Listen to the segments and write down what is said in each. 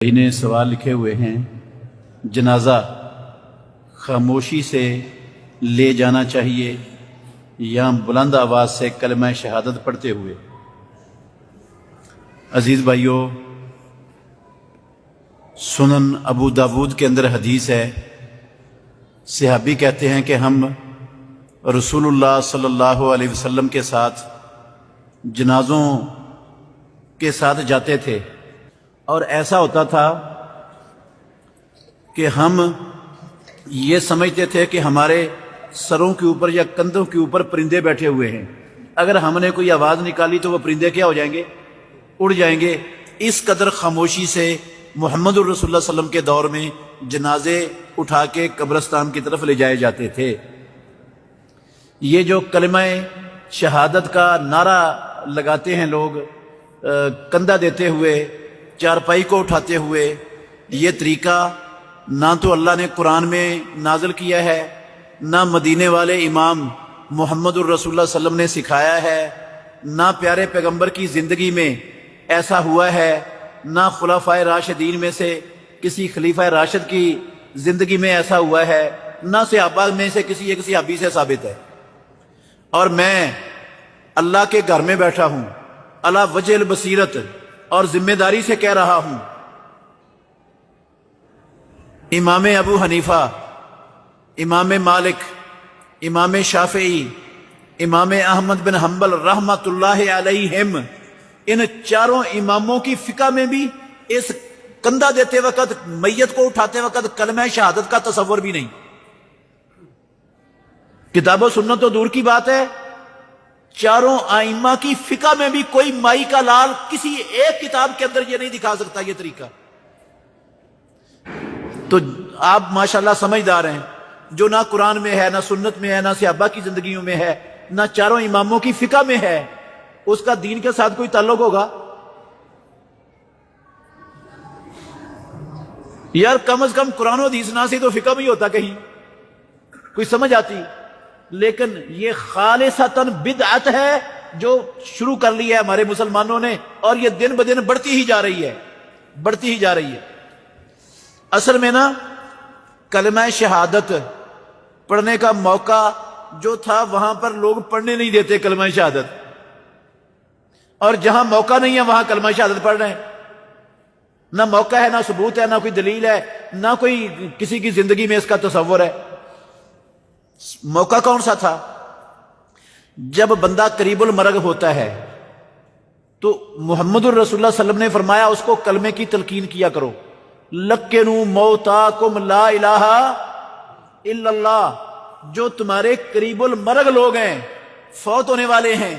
نے سوال لکھے ہوئے ہیں، جنازہ خاموشی سے لے جانا چاہیے یا بلند آواز سے کلمہ شہادت پڑھتے ہوئے؟ عزیز بھائیو، سنن ابو داود کے اندر حدیث ہے، صحابی کہتے ہیں کہ ہم رسول اللہ صلی اللہ علیہ وسلم کے ساتھ جنازوں کے ساتھ جاتے تھے، اور ایسا ہوتا تھا کہ ہم یہ سمجھتے تھے کہ ہمارے سروں کے اوپر یا کندھوں کے اوپر پرندے بیٹھے ہوئے ہیں، اگر ہم نے کوئی آواز نکالی تو وہ پرندے کیا ہو جائیں گے؟ اڑ جائیں گے۔ اس قدر خاموشی سے محمد الرسول اللہ صلی اللہ علیہ وسلم کے دور میں جنازے اٹھا کے قبرستان کی طرف لے جائے جاتے تھے۔ یہ جو کلمہ شہادت کا نعرہ لگاتے ہیں لوگ، کندھا دیتے ہوئے، چارپائی کو اٹھاتے ہوئے، یہ طریقہ نہ تو اللہ نے قرآن میں نازل کیا ہے، نہ مدینے والے امام محمد الرسول اللہ صلی اللہ علیہ وسلم نے سکھایا ہے، نہ پیارے پیغمبر کی زندگی میں ایسا ہوا ہے، نہ خلفائے راشدین میں سے کسی خلیفہ راشد کی زندگی میں ایسا ہوا ہے، نہ صحابہ میں سے کسی ایک صحابی سے ثابت ہے۔ اور میں اللہ کے گھر میں بیٹھا ہوں، علی وجہ البصیرت، اور ذمہ داری سے کہہ رہا ہوں، امام ابو حنیفہ، امام مالک، امام شافعی، امام احمد بن حنبل رحمۃ اللہ علیہم، ان چاروں اماموں کی فقہ میں بھی اس کندھا دیتے وقت، میت کو اٹھاتے وقت کلمہ شہادت کا تصور بھی نہیں۔ کتاب و سنت تو دور کی بات ہے، چاروں ائمہ کی فقہ میں بھی کوئی مائی کا لال کسی ایک کتاب کے اندر یہ نہیں دکھا سکتا یہ طریقہ۔ تو آپ ماشاءاللہ سمجھدار ہیں، جو نہ قرآن میں ہے، نہ سنت میں ہے، نہ صحابہ کی زندگیوں میں ہے، نہ چاروں اماموں کی فقہ میں ہے، اس کا دین کے ساتھ کوئی تعلق ہوگا؟ یار کم از کم قرآن و حدیث نہ سے تو فقہ میں ہی ہوتا، کہیں کوئی سمجھ آتی۔ لیکن یہ خالصتاً بدعت ہے جو شروع کر لی ہے ہمارے مسلمانوں نے، اور یہ دن بدن بڑھتی ہی جا رہی ہے، بڑھتی ہی جا رہی ہے۔ اصل میں نا کلمہ شہادت پڑھنے کا موقع جو تھا وہاں پر لوگ پڑھنے نہیں دیتے کلمہ شہادت، اور جہاں موقع نہیں ہے وہاں کلمہ شہادت پڑھ رہے ہیں۔ نہ موقع ہے، نہ ثبوت ہے، نہ کوئی دلیل ہے، نہ کوئی کسی کی زندگی میں اس کا تصور ہے۔ موقع کون سا تھا؟ جب بندہ قریب المرگ ہوتا ہے تو محمد الرسول اللہ صلی اللہ علیہ وسلم نے فرمایا اس کو کلمے کی تلقین کیا کرو، لکنوا موتاکم لا الہ الا اللہ۔ جو تمہارے قریب المرگ لوگ ہیں، فوت ہونے والے ہیں،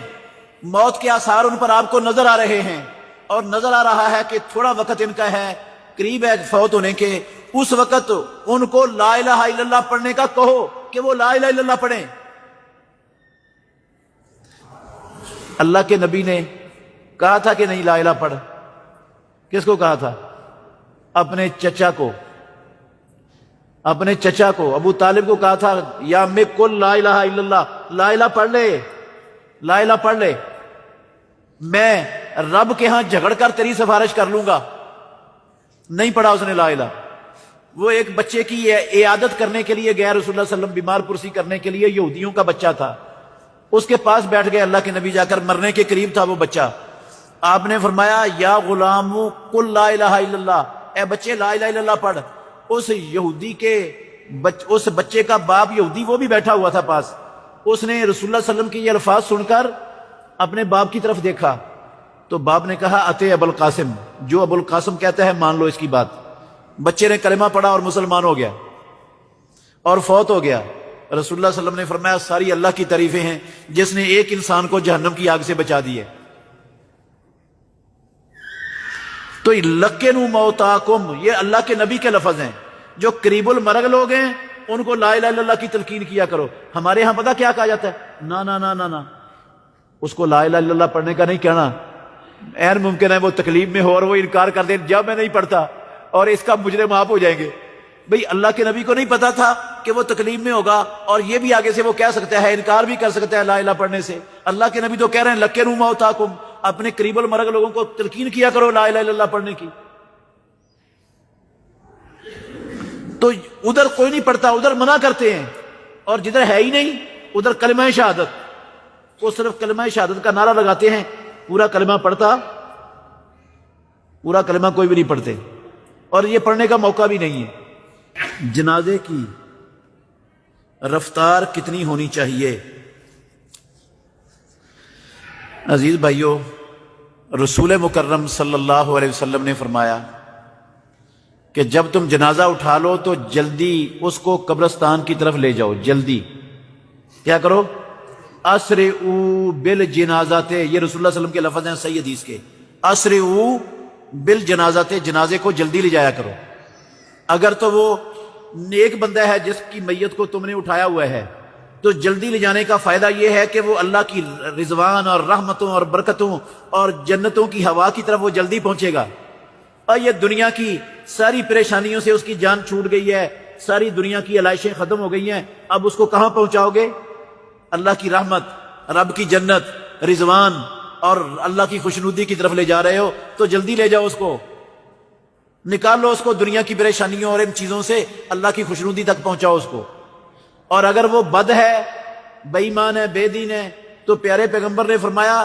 موت کے آثار ان پر آپ کو نظر آ رہے ہیں، اور نظر آ رہا ہے کہ تھوڑا وقت ان کا ہے، قریب ہے فوت ہونے کے، اس وقت ان کو لا الہ الا اللہ پڑھنے کا کہو کہ وہ لا الہ الا اللہ پڑھیں۔ اللہ کے نبی نے کہا تھا کہ نہیں لا الہ پڑھ؟ کس کو کہا تھا؟ اپنے چچا کو، اپنے چچا کو ابو طالب کو کہا تھا، یا میں قل لا الہ الا اللہ، لا الہ پڑھ لے، لا الہ پڑھ لے، میں رب کے ہاں جھگڑ کر تیری سفارش کر لوں گا۔ نہیں پڑھا اس نے لا الہ۔ وہ ایک بچے کی عیادت کرنے کے لیے گیا، رسول اللہ صلی اللہ علیہ وسلم بیمار پرسی کرنے کے لیے، یہودیوں کا بچہ تھا، اس کے پاس بیٹھ گئے اللہ کے نبی، جا کر مرنے کے قریب تھا وہ بچہ۔ آپ نے فرمایا، یا غلام قل لا الہ الا اللہ، اے بچے لا الہ الا اللہ پڑھ۔ اس یہودی کے اس بچے کا باپ یہودی وہ بھی بیٹھا ہوا تھا پاس، اس نے رسول اللہ صلی اللہ علیہ وسلم کے یہ الفاظ سن کر اپنے باپ کی طرف دیکھا تو باپ نے کہا، اتے ابو القاسم، جو ابو القاسم کہتا ہے مان لو اس کی بات۔ بچے نے کلمہ پڑھا اور مسلمان ہو گیا اور فوت ہو گیا۔ رسول اللہ صلی اللہ علیہ وسلم نے فرمایا، ساری اللہ کی تعریفیں ہیں جس نے ایک انسان کو جہنم کی آگ سے بچا دی ہے۔ تو لکنوا موتاکم، یہ اللہ کے نبی کے لفظ ہیں، جو قریب المرگ لوگ ہیں ان کو لا الہ الا اللہ کی تلقین کیا کرو۔ ہمارے ہاں پتہ کیا کہا جاتا ہے؟ نا نا نا نا نا، اس کو لا الہ الا اللہ پڑھنے کا نہیں کہنا، غیر ممکن ہے وہ تکلیف میں ہو اور وہ انکار کر دے، جب میں نہیں پڑھتا اور اس کا مجرم آپ ہو جائیں گے۔ بھئی اللہ کے نبی کو نہیں پتا تھا کہ وہ تکلیف میں ہوگا، اور یہ بھی آگے سے وہ کہہ سکتا ہے، انکار بھی کر سکتا ہے لا الہ پڑھنے سے۔ اللہ کے نبی تو کہہ رہے ہیں لکنوا موتاکم، اپنے قریب المرگ لوگوں کو تلقین کیا کرو لا الہ الا اللہ پڑھنے کی۔ تو ادھر کوئی نہیں پڑھتا، ادھر منع کرتے ہیں، اور جدھر ہے ہی نہیں ادھر کلمہ شہادت، وہ صرف کلمہ شہادت کا نعرہ لگاتے ہیں، پورا کلمہ پڑھتا، پورا کلمہ کوئی بھی نہیں پڑھتے، اور یہ پڑھنے کا موقع بھی نہیں ہے۔ جنازے کی رفتار کتنی ہونی چاہیے؟ عزیز بھائیو، رسول مکرم صلی اللہ علیہ وسلم نے فرمایا کہ جب تم جنازہ اٹھا لو تو جلدی اس کو قبرستان کی طرف لے جاؤ، جلدی کیا کرو؟ اسرعوا بالجنازات، یہ رسول اللہ صلی اللہ علیہ وسلم کے لفظ ہیں صحیح حدیث کے، اسرعوا بالجنازات، جنازے کو جلدی لے جایا کرو۔ اگر تو وہ نیک بندہ ہے جس کی میت کو تم نے اٹھایا ہوا ہے تو جلدی لے جانے کا فائدہ یہ ہے کہ وہ اللہ کی رضوان اور رحمتوں اور برکتوں اور جنتوں کی ہوا کی طرف وہ جلدی پہنچے گا، اور یہ دنیا کی ساری پریشانیوں سے اس کی جان چھوٹ گئی ہے، ساری دنیا کی علائشیں ختم ہو گئی ہیں، اب اس کو کہاں پہنچاؤ گے؟ اللہ کی رحمت، رب کی جنت، رضوان اور اللہ کی خوشنودی کی طرف لے جا رہے ہو تو جلدی لے جاؤ، اس کو نکال لو، اس کو دنیا کی پریشانیوں اور ان چیزوں سے اللہ کی خوشنودی تک پہنچاؤ اس کو۔ اور اگر وہ بد ہے، بے ایمان ہے، بے دین ہے، تو پیارے پیغمبر نے فرمایا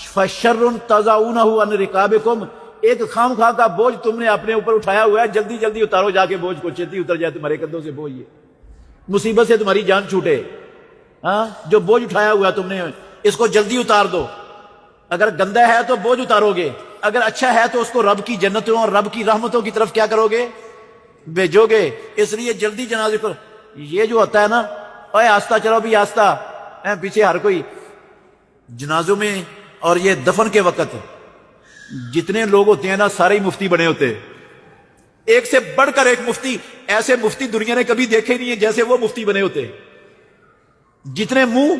فَشَرٌ تَضَعُونَهُ عَنْ رِقَابِكُمْ، ایک خام خواہ کا بوجھ تم نے اپنے اوپر اٹھایا ہوا ہے، جلدی جلدی اتارو جا کے بوجھ کو، چھتی اتر جائے تمہارے کندھوں سے بوجھ، یہ مصیبت سے تمہاری جان چھوٹے۔ ہاں، جو بوجھ اٹھایا ہوا ہے تم نے اس کو جلدی اتار دو۔ اگر گندا ہے تو بوجھ اتارو گے، اگر اچھا ہے تو اس کو رب کی جنتوں اور رب کی رحمتوں کی طرف کیا کرو گے؟ بھیجو گے۔ اس لیے جلدی جنازے کو، یہ جو ہوتا ہے نا، اوے آستہ چلو بھی آستہ، پیچھے ہر کوئی جنازوں میں اور یہ دفن کے وقت جتنے لوگ ہوتے ہیں نا سارے ہی مفتی بنے ہوتے ہیں، ایک سے بڑھ کر ایک مفتی، ایسے مفتی دنیا نے کبھی دیکھے نہیں ہیں جیسے وہ مفتی بنے ہوتے ہیں۔ جتنے منہ،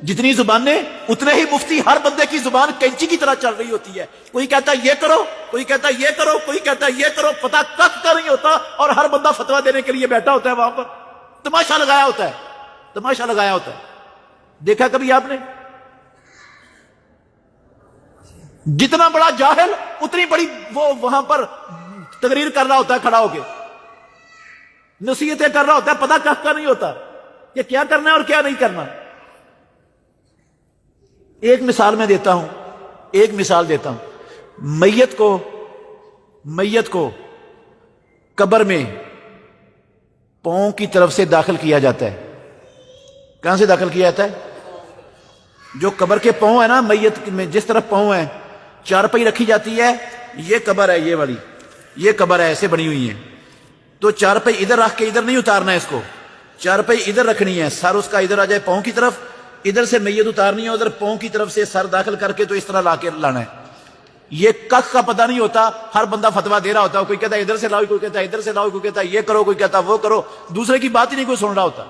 جتنی زبانیں، اتنے ہی مفتی، ہر بندے کی زبان کینچی کی طرح چل رہی ہوتی ہے، کوئی کہتا ہے یہ کرو، کوئی کہتا ہے یہ کرو، کوئی کہتا ہے یہ کرو، پتہ کک کا نہیں ہوتا، اور ہر بندہ فتویٰ دینے کے لیے بیٹھا ہوتا ہے وہاں پر، تماشا لگایا ہوتا ہے، تماشا لگایا ہوتا ہے۔ دیکھا کبھی آپ نے؟ جتنا بڑا جاہل اتنی بڑی وہ وہاں پر تقریر کر رہا ہوتا ہے، کھڑا ہو کے نصیحتیں کر رہا ہوتا ہے، پتہ کک کا نہیں ہوتا کہ کیا کرنا ہے اور کیا نہیں کرنا۔ ایک مثال میں دیتا ہوں، ایک مثال دیتا ہوں، میت کو قبر میں پاؤں کی طرف سے داخل کیا جاتا ہے۔ کہاں سے داخل کیا جاتا ہے؟ جو قبر کے پاؤں ہے نا، میت میں جس طرف پاؤں ہیں، چارپائی رکھی جاتی ہے، یہ قبر ہے، یہ والی یہ قبر ہے، ایسے بنی ہوئی ہے، تو چارپائی ادھر رکھ کے ادھر نہیں اتارنا ہے، اس کو چارپائی ادھر رکھنی ہے، سر اس کا ادھر آ جائے پاؤں کی طرف، ادھر سے میت اتارنی ہے، ادھر پاؤں کی طرف سے سر داخل کر کے تو اس طرح لا کے لانا ہے۔ یہ کخ کا پتہ نہیں ہوتا، ہر بندہ فتویٰ دے رہا ہوتا ہے، کوئی کہتا ہے ادھر سے لاؤ، کوئی کہتا ہے ادھر سے لاؤ، کوئی کہتا ہے یہ کرو، کوئی کہتا ہے وہ کرو، دوسرے کی بات ہی نہیں کوئی سن رہا ہوتا۔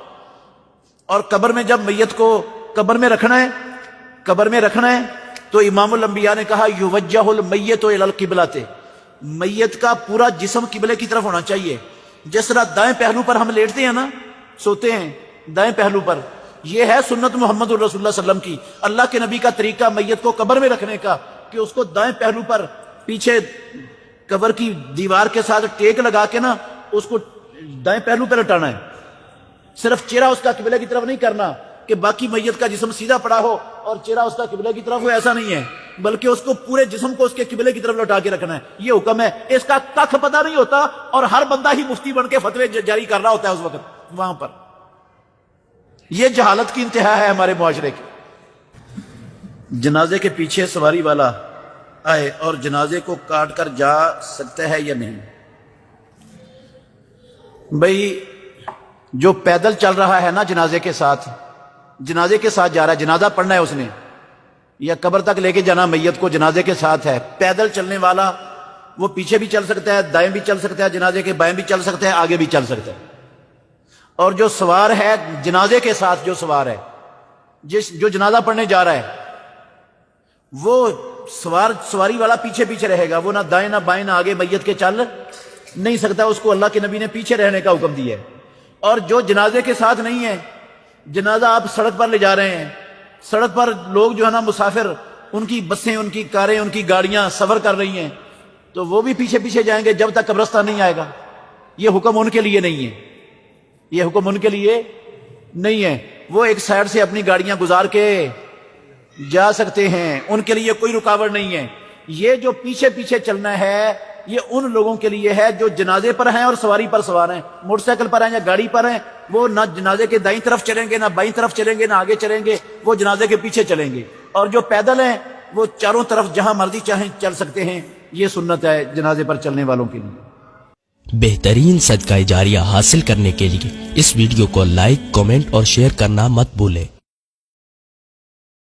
اور قبر میں جب میت کو قبر میں رکھنا ہے تو امام الانبیاء نے کہا یوجہ المیت الی القبلۃ، میت کا پورا جسم قبلے کی طرف ہونا چاہیے۔ جس طرح دائیں پہلو پر ہم لیٹتے ہیں نا، سوتے ہیں دائیں پہلو پر، یہ ہے سنت محمد الرسول اللہ صلی اللہ علیہ وسلم کی، اللہ کے نبی کا طریقہ میت کو قبر میں رکھنے کا، کہ اس کو دائیں پہلو پر پیچھے قبر کی دیوار کے ساتھ ٹیک لگا کے نا اس کو دائیں پہلو پر لٹانا ہے، صرف چہرہ اس کا قبلے کی طرف نہیں کرنا کہ باقی میت کا جسم سیدھا پڑا ہو اور چہرہ اس کا قبلے کی طرف ہو، ایسا نہیں ہے، بلکہ اس کو پورے جسم کو اس کے قبلے کی طرف لٹا کے رکھنا ہے، یہ حکم ہے۔ اس کا کخ پتہ نہیں ہوتا اور ہر بندہ ہی مفتی بن کے فتوے جاری کر رہا ہوتا ہے اس وقت وہاں پر۔ یہ جہالت کی انتہا ہے ہمارے معاشرے کی۔ جنازے کے پیچھے سواری والا آئے اور جنازے کو کاٹ کر جا سکتا ہے یا نہیں؟ بھئی جو پیدل چل رہا ہے نا جنازے کے ساتھ جا رہا ہے، جنازہ پڑھنا ہے اس نے، یا قبر تک لے کے جانا میت کو جنازے کے ساتھ ہے، پیدل چلنے والا وہ پیچھے بھی چل سکتا ہے، دائیں بھی چل سکتا ہے، جنازے کے بائیں بھی چل سکتا ہے، آگے بھی چل سکتا ہے۔ اور جو سوار ہے جنازے کے ساتھ، جو سوار ہے، جو جنازہ پڑھنے جا رہا ہے، وہ سواری والا پیچھے رہے گا، وہ نہ دائیں نہ بائیں نہ آگے میت کے چل نہیں سکتا، اس کو اللہ کے نبی نے پیچھے رہنے کا حکم دیا ہے۔ اور جو جنازے کے ساتھ نہیں ہے، جنازہ آپ سڑک پر لے جا رہے ہیں، سڑک پر لوگ جو ہے نا مسافر، ان کی بسیں، ان کی کاریں، ان کی گاڑیاں سفر کر رہی ہیں، تو وہ بھی پیچھے جائیں گے جب تک قبرستان نہیں آئے گا۔ یہ حکم ان کے لیے نہیں ہے، یہ حکم ان کے لیے نہیں ہے، وہ ایک سائڈ سے اپنی گاڑیاں گزار کے جا سکتے ہیں، ان کے لیے کوئی رکاوٹ نہیں ہے۔ یہ جو پیچھے پیچھے چلنا ہے یہ ان لوگوں کے لیے ہے جو جنازے پر ہیں اور سواری پر سوار ہیں، موٹر سائیکل پر ہیں یا گاڑی پر ہیں، وہ نہ جنازے کے دائیں طرف چلیں گے، نہ بائیں طرف چلیں گے، نہ آگے چلیں گے، وہ جنازے کے پیچھے چلیں گے۔ اور جو پیدل ہیں وہ چاروں طرف جہاں مرضی چاہیں چل سکتے ہیں، یہ سنت ہے جنازے پر چلنے والوں کے لیے۔ بہترین صدقہ جاریہ حاصل کرنے کے لیے اس ویڈیو کو لائک، کمنٹ اور شیئر کرنا مت بھولیں۔